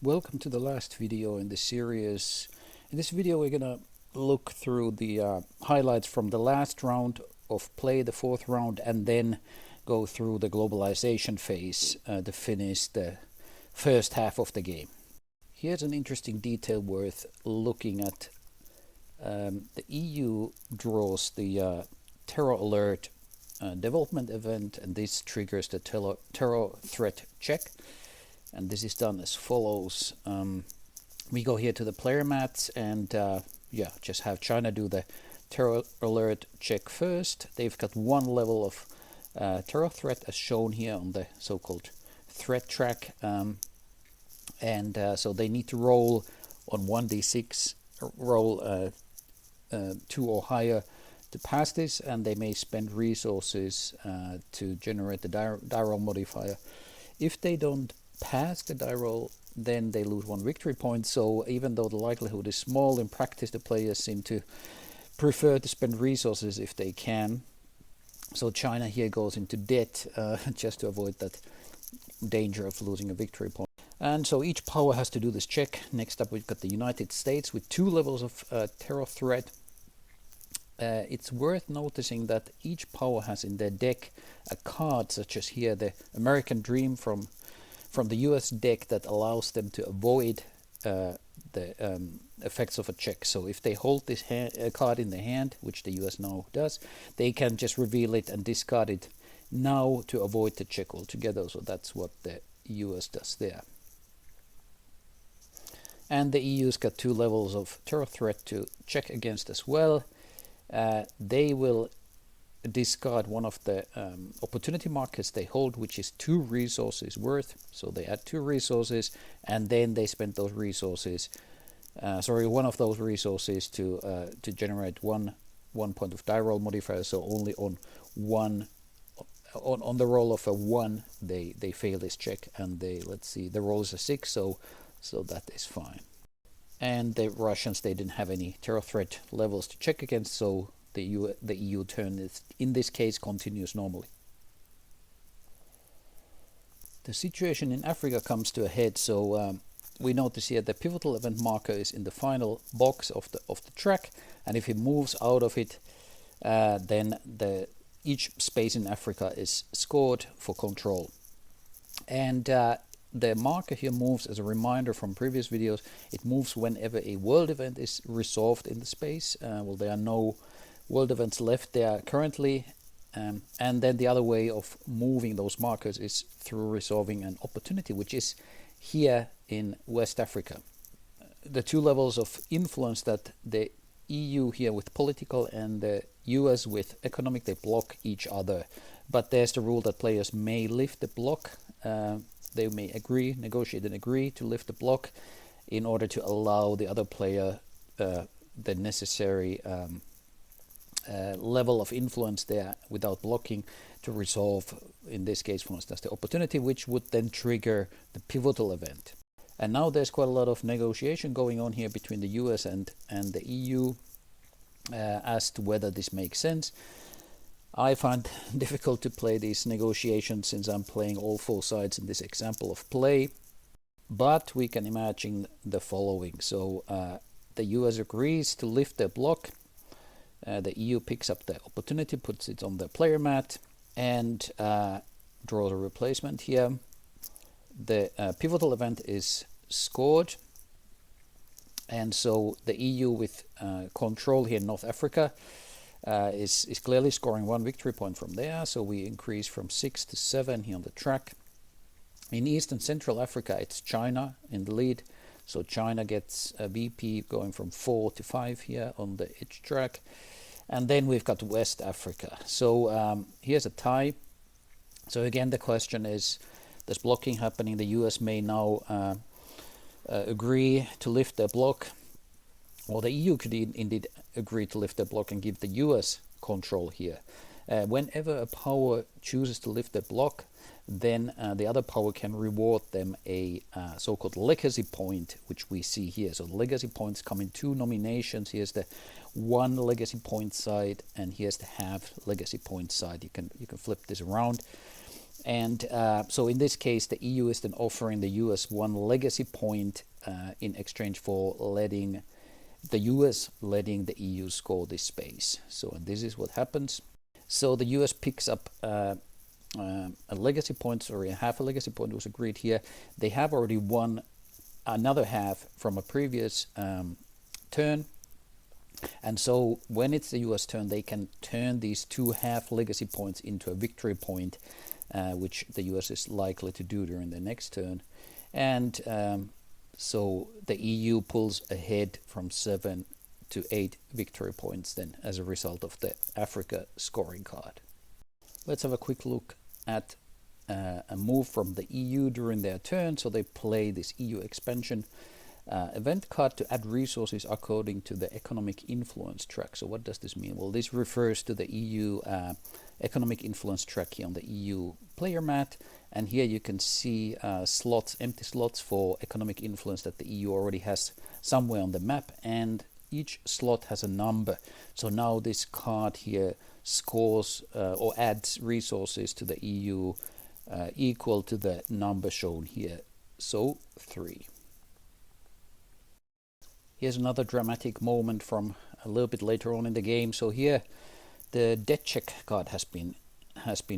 Welcome to the last video in the series. In this video we're gonna look through the highlights from the last round of play, the fourth round, and then go through the globalization phase to finish the first half of the game. Here's an interesting detail worth looking at. The EU draws the terror alert development event, and this triggers the terror threat check. And this is done as follows. We go here to the player mats and just have China do the terror alert check first. They've got one level of terror threat as shown here on the so-called threat track. So they need to roll on 1d6, roll 2 or higher to pass this, and they may spend resources to generate the die roll modifier. If they don't pass the die roll, then they lose 1 victory point. So even though the likelihood is small, in practice the players seem to prefer to spend resources if they can. So China here goes into debt just to avoid that danger of losing a victory point. And so each power has to do this check. Next up we've got the United States with 2 levels of terror threat. It's worth noticing that each power has in their deck a card, such as here the American Dream from the US deck, that allows them to avoid the effects of a check. So if they hold this card in their hand, which the US now does, they can just reveal it and discard it now to avoid the check altogether. So that's what the US does there. And the EU's got 2 levels of terror threat to check against as well. They will discard one of the opportunity markers they hold, which is 2 resources worth. So they add 2 resources, and then they spend those resources, one of those resources to generate one point of die roll modifier. So only on the roll of a 1 they fail this check, and the roll is a 6, so that is fine. And the Russians, they didn't have any terror threat levels to check against, so the EU turn is, in this case, continues normally. The situation in Africa comes to a head. So we notice here the pivotal event marker is in the final box of the track, and if it moves out of it, then each space in Africa is scored for control. And the marker here moves as a reminder from previous videos. It moves whenever a world event is resolved in the space. There are no world events left there currently. And then the other way of moving those markers is through resolving an opportunity, which is here in West Africa. The 2 levels of influence that the EU here with political and the US with economic, they block each other. But there's the rule that players may lift the block. They may negotiate and agree to lift the block in order to allow the other player the necessary level of influence there without blocking to resolve, in this case, for instance, the opportunity, which would then trigger the pivotal event. And now there's quite a lot of negotiation going on here between the US and the EU as to whether this makes sense. I find difficult to play these negotiations since I'm playing all 4 sides in this example of play. But we can imagine the following. So the US agrees to lift their block. The EU picks up the opportunity, puts it on the player mat, and draws a replacement here. The pivotal event is scored. And so the EU with control here in North Africa is clearly scoring 1 victory point from there. So we increase from 6 to 7 here on the track. In East and Central Africa, it's China in the lead. So China gets a BP going from 4 to 5 here on the edge track. And then we've got West Africa. So here's a tie. So again, the question is, there's blocking happening. The US may now agree to lift their block, or the EU could indeed agree to lift their block and give the US control here. Whenever a power chooses to lift their block, then the other power can reward them a so-called legacy point, which we see here. So legacy points come in 2 nominations. Here's the 1 legacy point side, and here's the half legacy point side. You can flip this around. And so in this case, the EU is then offering the US one legacy point in exchange for letting the US letting the EU score this space. So this is what happens. So the US picks up a legacy point, or a half a legacy point was agreed here. They have already won another half from a previous turn. And so when it's the US turn, they can turn these 2 half legacy points into a victory point, which the US is likely to do during the next turn. And so the EU pulls ahead from 7 to 8 victory points then as a result of the Africa scoring card. Let's have a quick look at a move from the EU during their turn. So they play this EU expansion event card to add resources according to the economic influence track. So what does this mean? Well, this refers to the EU economic influence track here on the EU player mat. And here you can see slots, empty slots for economic influence that the EU already has somewhere on the map. And each slot has a number. So now this card here scores or adds resources to the EU equal to the number shown here. So 3. Here's another dramatic moment from a little bit later on in the game. So here the debt check card has been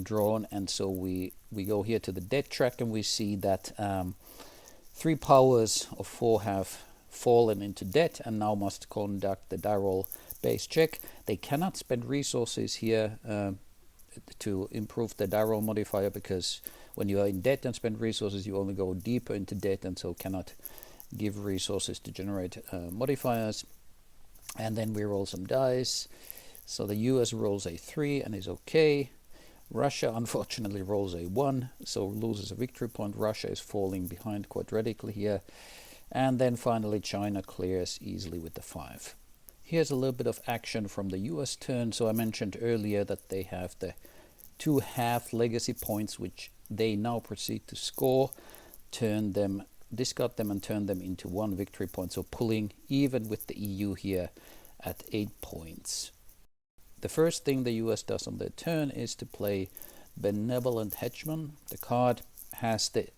drawn, and so we go here to the debt track, and we see that 3 powers of 4 have fallen into debt and now must conduct the die roll base check. They cannot spend resources here to improve the die roll modifier, because when you are in debt and spend resources, you only go deeper into debt, and so cannot give resources to generate modifiers. And then we roll some dice. So the US rolls a 3 and is okay. Russia unfortunately rolls a 1, so loses a victory point. Russia is falling behind quite radically here. And then finally China clears easily with the 5. Here's a little bit of action from the US turn. So I mentioned earlier that they have the 2 half legacy points, which they now proceed to score, discard them and turn them into 1 victory point. So pulling even with the EU here at 8 points. The first thing the US does on their turn is to play Benevolent Hedgeman. The card has the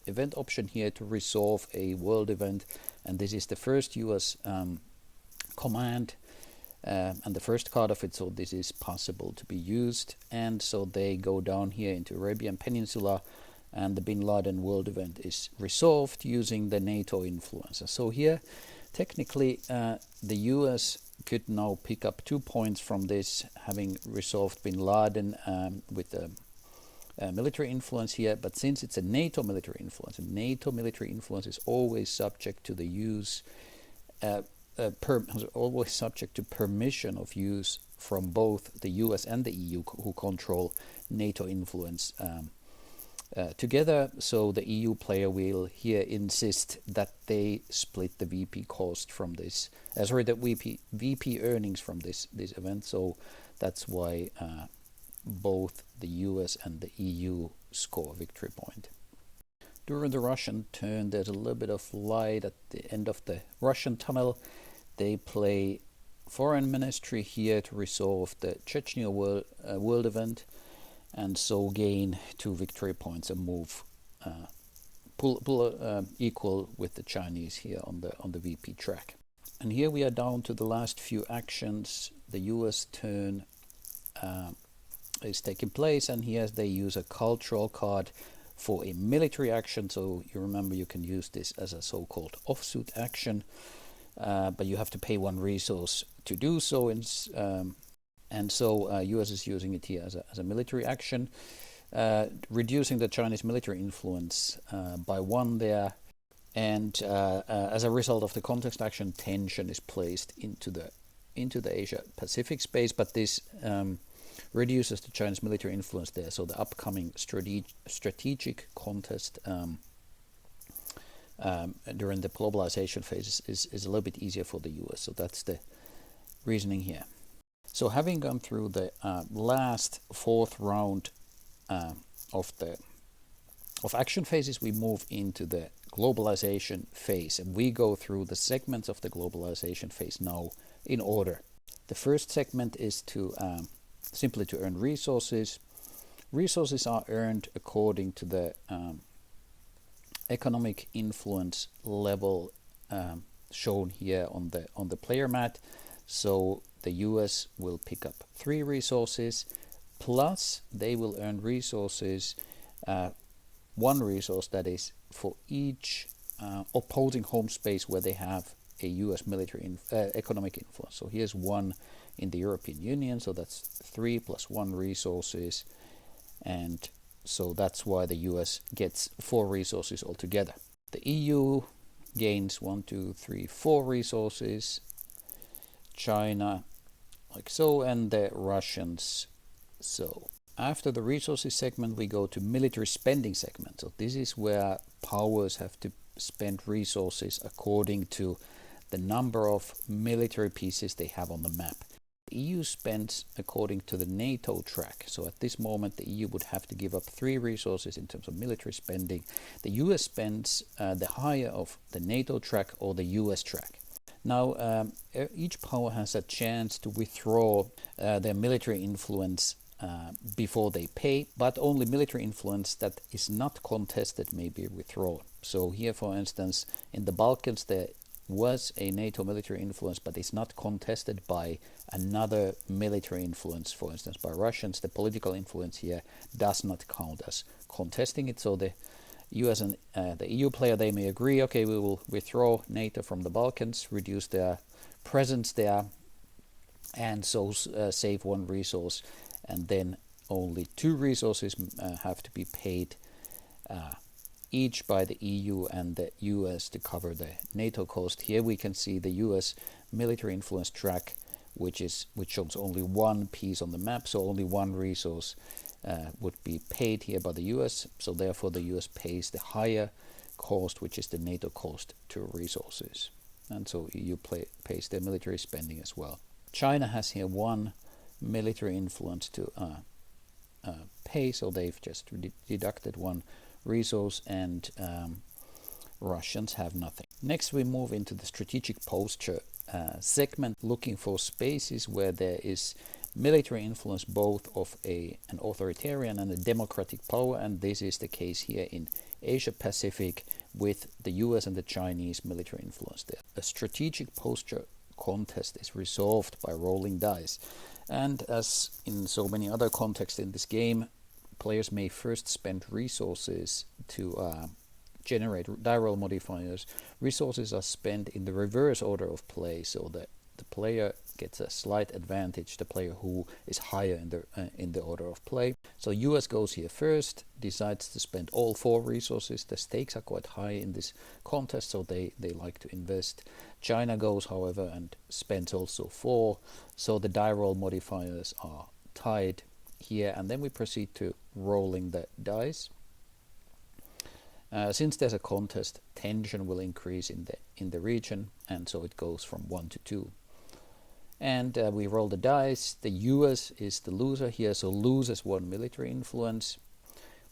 event option here to resolve a world event, and this is the first US command and the first card of it, so this is possible to be used. And so they go down here into Arabian Peninsula, and the Bin Laden world event is resolved using the NATO influence. So here technically the US could now pick up 2 points from this, having resolved Bin Laden with the military influence here. But since it's a NATO military influence, and NATO military influence is always subject to the use, always subject to permission of use from both the US and the EU, who control NATO influence together. So the EU player will here insist that they split the VP cost from this, the VP earnings from this event. So that's why both the US and the EU score a victory point. During the Russian turn, there's a little bit of light at the end of the Russian tunnel. They play Foreign Ministry here to resolve the Chechnya world event, and so gain 2 victory points and move equal with the Chinese here on the VP track. And here we are down to the last few actions. The US turn is taking place, and here they use a cultural card for a military action. So you remember you can use this as a so-called offsuit action, but you have to pay 1 resource to do so. And so US is using it here as a military action, reducing the Chinese military influence by 1 there. And as a result of the context action, tension is placed into the Asia Pacific space, but this reduces the Chinese military influence there. So the upcoming strategic contest during the globalization phase is a little bit easier for the US. So that's the reasoning here. So having gone through the last 4th round of action phases, we move into the globalization phase, and we go through the segments of the globalization phase now in order. The first segment is to simply to earn resources. Resources are earned according to the economic influence level shown here on the player mat. So the US will pick up 3 resources, plus they will earn resources, 1 resource that is for each opposing home space where they have a US military economic influence. So here's 1 in the European Union, so that's 3 plus 1 resources, and so that's why the US gets 4 resources altogether. The EU gains 1, 2, 3, 4 resources, China like so, and the Russians so. After the resources segment, we go to military spending segment. So this is where powers have to spend resources according to the number of military pieces they have on the map. The EU spends according to the NATO track. So at this moment, the EU would have to give up 3 resources in terms of military spending. The US spends the higher of the NATO track or the US track. Now, each power has a chance to withdraw their military influence before they pay, but only military influence that is not contested may be withdrawn. So here, for instance, in the Balkans, there was a NATO military influence, but it's not contested by another military influence, for instance, by Russians. The political influence here does not count as contesting it. So the US and the EU player, they may agree, okay, we will withdraw NATO from the Balkans, reduce their presence there, and so save 1 resource, and then only 2 resources have to be paid each by the EU and the US to cover the NATO cost. Here we can see the US military influence track, which shows only 1 piece on the map, so only 1 resource would be paid here by the US. So therefore the US pays the higher cost, which is the NATO cost to resources, and so EU pays their military spending as well. China has here 1 military influence to pay, so they've just deducted 1 resource, and Russians have nothing. Next we move into the strategic posture segment, looking for spaces where there is military influence both of an authoritarian and a democratic power, and this is the case here in Asia Pacific with the US and the Chinese military influence there. A strategic posture contest is resolved by rolling dice, and as in so many other contexts in this game, players may first spend resources to generate die roll modifiers. Resources are spent in the reverse order of play, so that the player gets a slight advantage, the player who is higher in the order of play. So US goes here first, decides to spend all 4 resources. The stakes are quite high in this contest, so they like to invest. China goes, however, and spends also 4, so the die roll modifiers are tied here, and then we proceed to rolling the dice. Since there's a contest, tension will increase in the region, and so it goes from 1 to 2. And we roll the dice. The US is the loser here, so loses 1 military influence,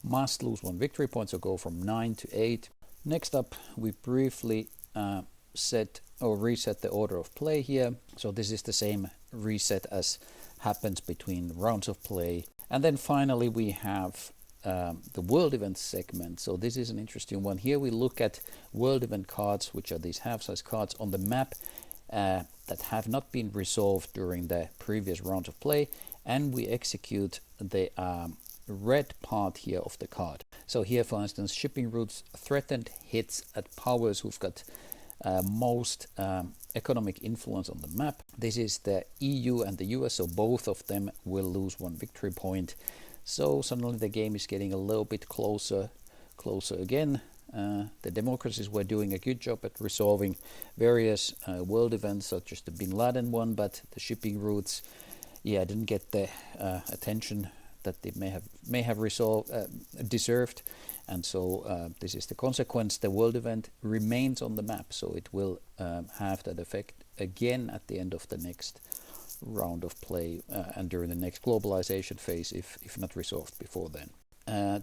must lose 1 victory point, so go from 9 to 8. Next up, we briefly set or reset the order of play here. So this is the same reset as happens between rounds of play. And then finally we have the world event segment. So this is an interesting one. Here we look at world event cards, which are these half-size cards on the map that have not been resolved during the previous rounds of play, and we execute the red part here of the card. So here, for instance, shipping routes threatened hits at powers who've got most economic influence on the map. This is the EU and the US, so both of them will lose 1 victory point. So suddenly the game is getting a little bit closer again. The democracies were doing a good job at resolving various world events, such as the Bin Laden one, but the shipping routes, didn't get the attention that they may have deserved, and so this is the consequence. The world event remains on the map, so it will have that effect again at the end of the next round of play and during the next globalization phase, if not resolved before then.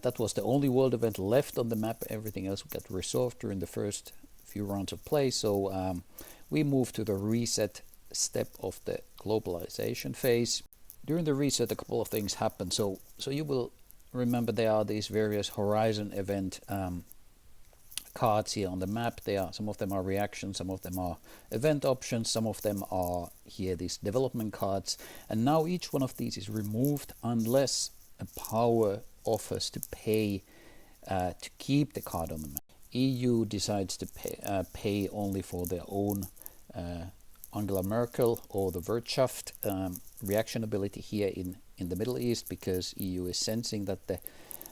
That was the only world event left on the map. Everything else got resolved during the first few rounds of play, so we move to the reset step of the globalization phase. During the reset, a couple of things happen. So you will remember there are these various horizon event cards here on the map. Some of them are reactions, some of them are event options, some of them are here these development cards, and now each one of these is removed unless a power offers to pay to keep the card on the map. EU decides to pay only for their own Angela Merkel or the Wirtschaft reaction ability here in the Middle East, because EU is sensing that the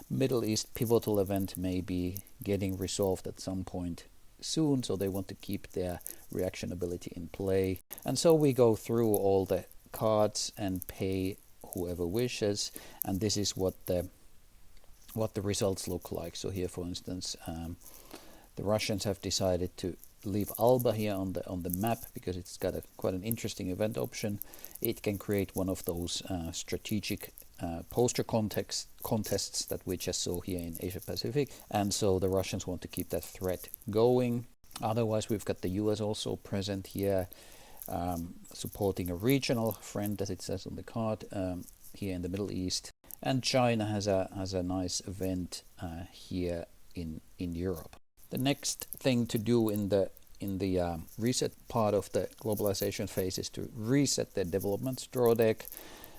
Middle East pivotal event may be getting resolved at some point soon, so they want to keep their reaction ability in play. And so we go through all the cards and pay whoever wishes, and this is what the results look like. So here, for instance, the Russians have decided to leave Alba here on the map because it's got quite an interesting event option. It can create one of those strategic poster contests that we just saw here in Asia Pacific, and so the Russians want to keep that threat going. Otherwise, we've got the US also present here, supporting a regional friend, as it says on the card, here in the Middle East, and China has a nice event here in Europe. The next thing to do in the reset part of the globalization phase is to reset the developments draw deck.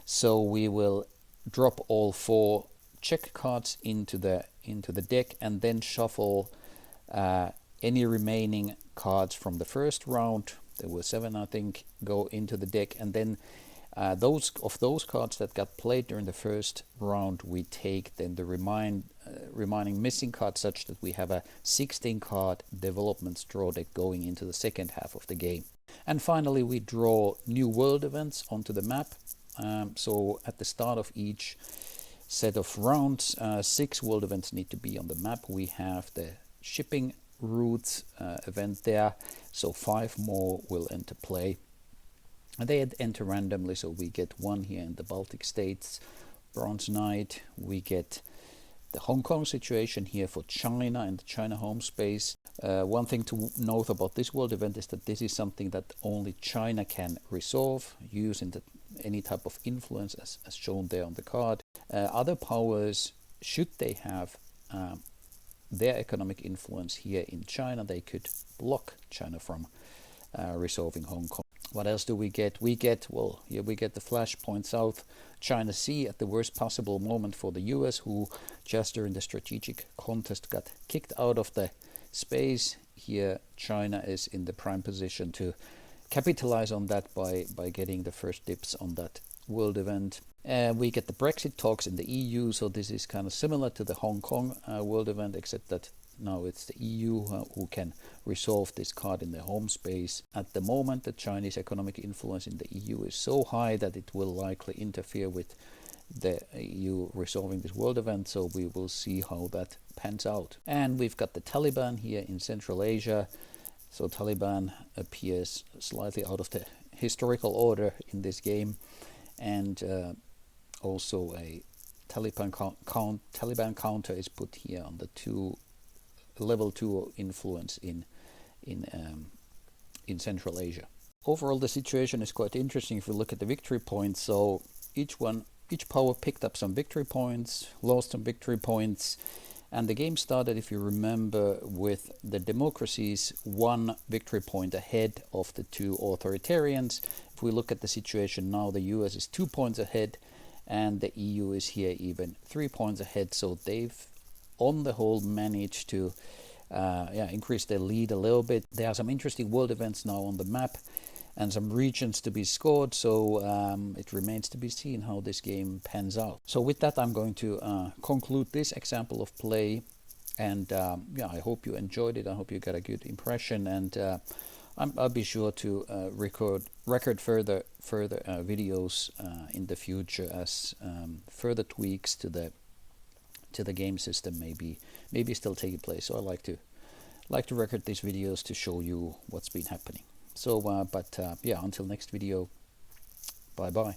So we will drop all 4 check cards into the deck and then shuffle any remaining cards from the first round. There were 7, I think, go into the deck, and then those cards that got played during the first round, we take then the remaining missing cards, such that we have a 16 card development draw deck going into the second half of the game. And finally, we draw new world events onto the map. So at the start of each set of rounds, 6 world events need to be on the map. We have the shipping routes event there, so 5 more will enter play. And they enter randomly, so we get 1 here in the Baltic states, Bronze Knight. We get the Hong Kong situation here for China and the China home space. One thing to note about this world event is that this is something that only China can resolve using any type of influence, as shown there on the card. Other powers, should they have their economic influence here in China, they could block China from resolving Hong Kong. What else do we get? We get the Flashpoint South China Sea at the worst possible moment for the US, who just during the strategic contest got kicked out of the space. Here China is in the prime position to capitalize on that by getting the first dips on that world event. We get the Brexit talks in the EU, so this is kind of similar to the Hong Kong world event, except that now it's the EU who can resolve this card in their home space. At the moment, the Chinese economic influence in the EU is so high that it will likely interfere with the EU resolving this world event, so we will see how that pans out. And we've got the Taliban here in Central Asia. So Taliban appears slightly out of the historical order in this game, and also a Taliban counter is put here on the level 2 influence in Central Asia. Overall, the situation is quite interesting if we look at the victory points. So each power picked up some victory points, lost some victory points, and the game started, if you remember, with the democracies 1 victory point ahead of the 2 authoritarians. If we look at the situation now, the US is 2 points ahead, and the EU is here even 3 points ahead. So they've, on the whole, managed to increase their lead a little bit. There are some interesting world events now on the map and some regions to be scored, so it remains to be seen how this game pans out. So with that, I'm going to conclude this example of play, and I hope you enjoyed it. I hope you got a good impression, and I'll be sure to record further videos in the future as further tweaks to the game system maybe still taking place. So I like to record these videos to show you what's been happening. So until next video, bye bye.